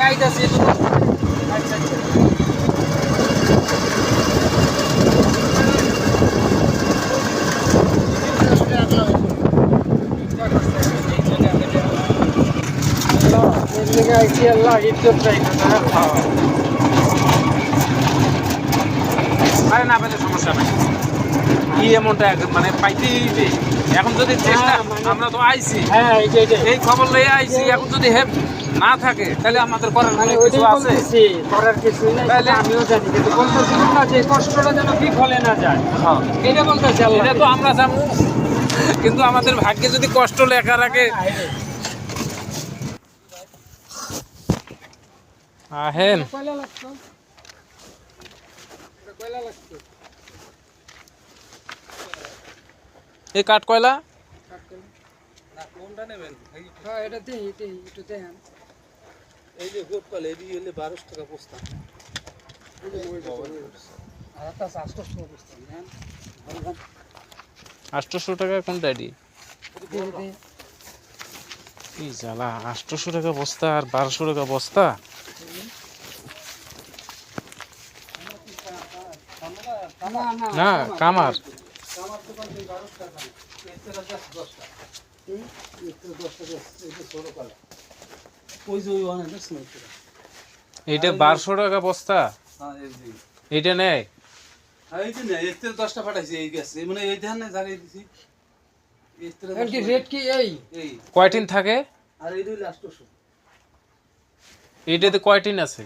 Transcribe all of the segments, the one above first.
আইতাছি তো। আচ্ছা আচ্ছা। আরে না পেলে সমস্যা নাই, কি এমনটা মানে পাইতেই যে এখন যদি চেষ্টা আমরা তো আইছি, হ্যাঁ এই খবর লয়ে আইছি, এখন যদি না থাকে তাহলে আমাদের করার মানে কিছু ওইটাই আছে? বলতেছি, করার কিছুই নাই, তাহলে- সেটা আমিও জানি, কিন্তু বলতেছিলাম না যে কষ্টটা যেন বিফলে না যায়, হ্যাঁ, এটা বলতেছি আল্লাহ। এটা তো আমরা জানবো, কিন্তু আমাদের ভাগ্যে যদি কষ্ট লেখা রাখে। আহেন কয়লা লাগতো? এটা কয়লা লাগতো? এই কাঠ কয়লা না কোনটা নেবেন? হ্যাঁ এটা দেই একটু দেন। এই যে গোট কল এডি হলে 1200 টাকা বস্তা। আর একটা 800 বস্তা নেন। 800 টাকা কোনটা এটি? দে। এই জ্বালা, 800 টাকা বস্তা আর 1200 টাকা বস্তা। না কামার আমার দোকান থেকে 1200 টাকা। এতে রাখা 10 টাকা। এতে 10 টাকা এই ছোট কলা। ওই যে ওই অনেক দেখছেন এটা। এইটা 1200 টাকা বস্তা, হ্যাঁ এই যে। এইটা নেয়। এই যে না এতে 10 টা পাঠাইছি এই গেছে। মানে এই ধান না জায়গায় দিছি। এতে এর কি রেট কি এই? এই কয়টিন থাকে? আর এই হইলো 800। এইটাতে কয়টিন আছে?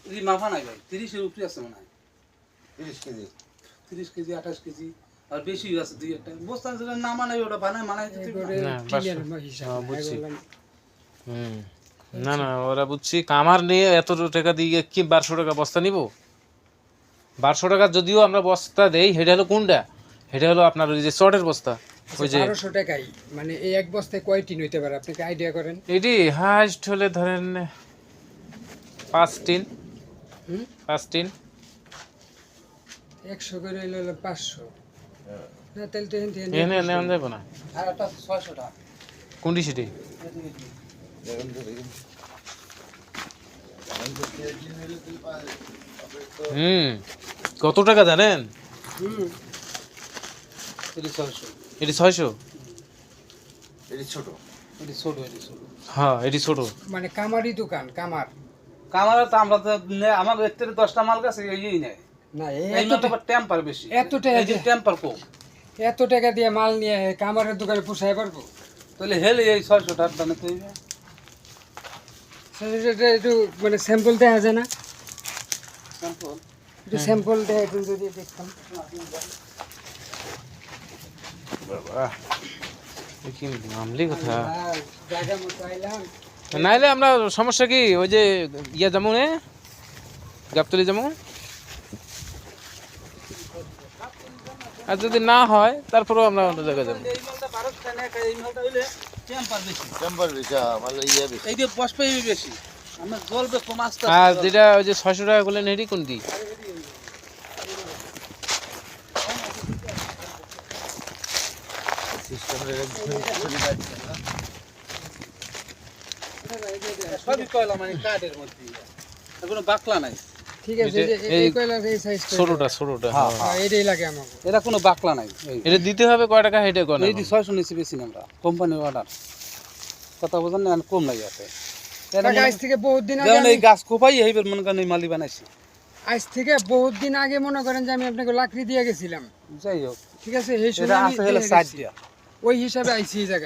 এই মাফা নাই ভাই 30 এর উপরে আছে মনে হয়। 30 কেজি 30 কেজি 28 কেজি আর বেশি আছে দুই একটা বস্তা যেটা না মানে ওটা বানায় মানায় দিতে এবারে না, টিনের 500 হিসাব হ্যাঁ, না, বুঝছি। এগুলো হুম, না না ওরা বুঝছি কামার নিয়ে এত টাকা দিয়ে কি 1200 টাকা বস্তা নিব? 1200 টাকা যদিও আমরা বস্তা দেই, সেটা হলো কোনটা? সেটা হলো আপনার ওই যে চটের বস্তা, ওই যে 1200 টাকাই, মানে এই এক বস্তায় কয় টিন হইতে পারে আপনি কি আইডিয়া করেন? এটি হাইস্ট হলে ধরেন 5 টিন। হুম 5 টিন 100 করে হইলো 500, না তাহলে তো এনে নেওয়া যাবে না। আর একটা 600 টাকা কোনটি সেটি? দেখেন তো দেখেন আমি তো কেজি নিলে তুই পারে হুম, কত টাকা জানেন? হুম এটি 600 এটি 600। এটি ছোট এটি ছোট এটি ছোট হ্যাঁ এটি ছোট। মানে কামারি দোকান কামার কামার তো আমরা তো আমার এর থেকে 10টা মাল গেছে এই নেয় না এই মালটা আবার টেম্পার বেশি এত টাকা এই যে টেম্পার কম এত টাকা দিয়ে মাল নিয়ে কামারের দোকানে পোষায় পারবো? তাহলে হেলে এই 600 টাকা দানে তো সেটা একটু মানে স্যাম্পল দেখা যায় না? স্যাম্পল একটু স্যাম্পল দেখা একটু যদি দেখতাম। বাবা এ কি মামলি কথা। আর জায়গা মতো আইলাম। নাইলে আমরা সমস্যা কি, ওই যে ইয়া যেমন গাবতলি যেমন, আর যদি না হয় তারপরেও আমরা অন্য জায়গায় যাবো। এই মালটা 1200 টাকা নেয় এই মালটা হইলে টেম্পার বেশি চেম্বার বেশি মানে ইয়ে বেশি এই যে বসপে বেশি আমরা জলবে কম আসতে আর যেটা ওই যে 600 টাকা করলেন এটি কোনটি? সিস্টেমের সবই কয়লা মানে কাঠের মধ্যে কোনো বাকলা নাই ঠিক আছে, এই যে এই এই কয়লার এই সাইজটা ছোটটা হ্যাঁ, হ্যাঁ। এটাই লাগে আমাকে। এরা কোনো বাকলা নাই এটা দিতে হবে কয় টাকা হেঁটে কোন? এই যে 600 নিচে বেশি না আমরা কোম্পানির অর্ডার কথা বোঝেন না কম নাই আছে টাকা আজ থেকে বহুত দিন আগে যেমন এই আমি- গাছ কোপাই এইবার মনে করেন এই মালি বানাইছি আজ থেকে বহুত দিন আগে মনে করেন যে আমি আপনাকে লাকড়ি দিয়ে গেছিলাম, যাই হোক ঠিক আছে? এই এটা সময় আমি আছে হলে দিয়ে সাইড গেছি। দিয়া ওই হিসাবে আইছি এই জায়গায়।